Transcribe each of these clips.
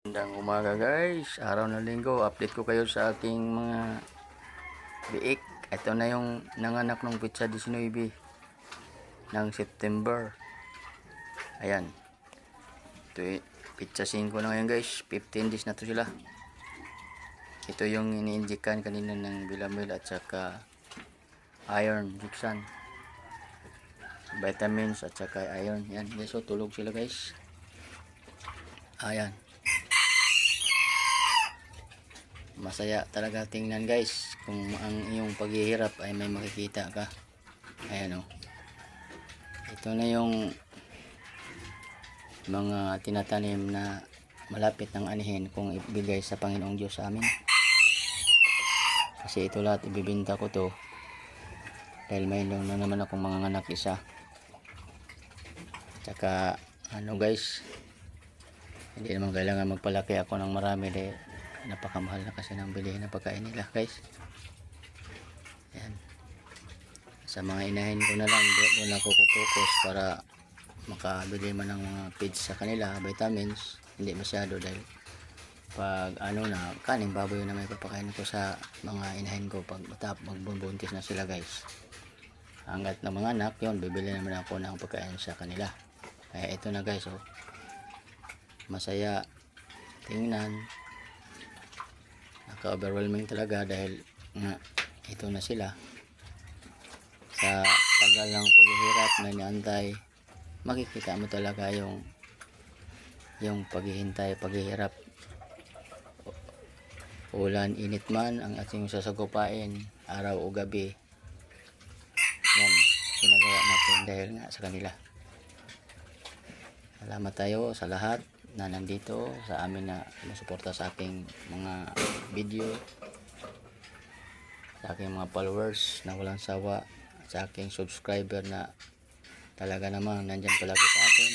Magandang umaga guys, araw ng linggo, update ko kayo sa aking mga biik. Ito na yung nanganak ng pitsa 19 ng September. Ayan, ito pitsa 5 na ngayon guys, 15 days na to sila. Ito yung iniinjikan kanina ng Bilamil at saka iron, Jixan, vitamins at saka iron. Yan guys, so tulog sila guys. Ayan, masaya talaga tingnan guys kung ang iyong paghihirap ay may makikita ka. Ayan o, ito na yung mga tinatanim na malapit ng anihin kung ibigay sa Panginoong Diyos sa amin, kasi ito lahat ibibinta ko to dahil may lang na naman akong mga anak isa. Tsaka ano guys, hindi naman kailangan magpalaki ako ng marami dahil napakamahal na kasi ng bilihin na pagkain nila guys. Ayan, sa mga inahin ko na lang doon ako focus para makabili man ng mga feeds sa kanila, vitamins. Hindi masyado dahil pag ano na kaning baboy na may papakain ko sa mga inahin ko pag magbubuntis na sila guys. Hanggat ng mga anak yon, bibili naman ako ng pagkain sa kanila. Kaya ito na guys, oh, masaya tingnan, naka-overwhelming talaga dahil nga ito na sila. Sa tagal ng paghihirap na iniantay, makikita mo talaga yung paghihintay, paghihirap. Ulan, init man ang ating sasagupain, araw o gabi, yan ginagawa natin dahil nga sa kanila. Salamat tayo sa lahat na nandito sa amin na sumusuporta sa aking mga video, sa aking mga followers na walang sawa, sa aking subscriber na talaga namang nandyan palagi sa atin.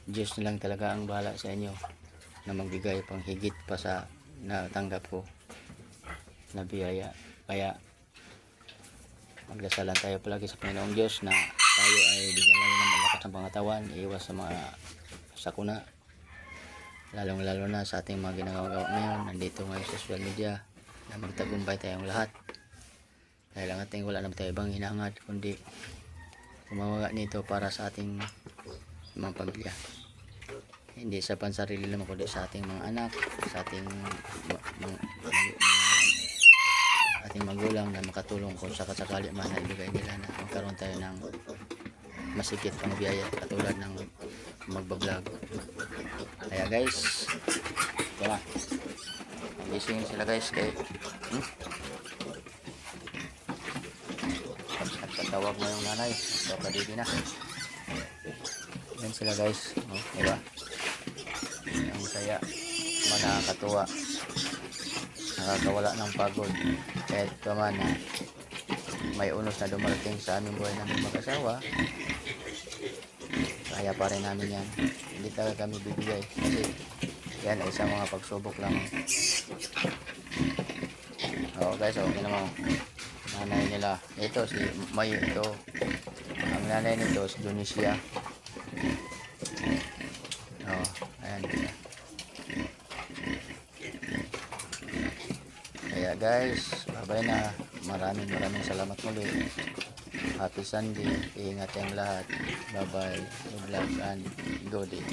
Diyos na lang talaga ang bahala sa inyo na magbigay pang higit pa sa natanggap ko na biyaya. Kaya magdasalan tayo palagi sa Panginoong Diyos na tayo ay bigyan lagi ng malakas ng pangatawan, iiwas sa mga sakuna, lalong lalo na sa ating mga ginagawa ngayon. Nandito ngayon sa social media na magtagumpay tayong lahat dahil ang ating wala naman tayo ibang hinangad kundi gumawa nito para sa ating mga pamilya, hindi sa pansarili naman kundi sa ating mga anak, sa ating ating magulang na makatulong kung sakasakali man na ibigay nila na magkaroon tayo ng masikit pang biyaya katulad ng magbablog. Kaya guys, ito na, gising sila guys kay nagtatawag mo yung nanay, nagpapadibi na. Yan sila guys, oh, diba? Ang saya, nakakatuwa, nakakawala ng pagod. Kahit naman na may unos na dumarating sa aming buhay namin mag-asawa, kaya pa rin namin yan. Hindi talaga kami bibigay kasi yan ay isang mga pagsubok lang. Oo guys, okay naman. Nanay nila, ito si May, ito ang nanay nito si Donicia. Oh, ayan siya. Kaya guys, bye-bye na. Maraming salamat muli. Happy Sunday. Ingat tayong lahat. Bye-bye. Good luck and good day.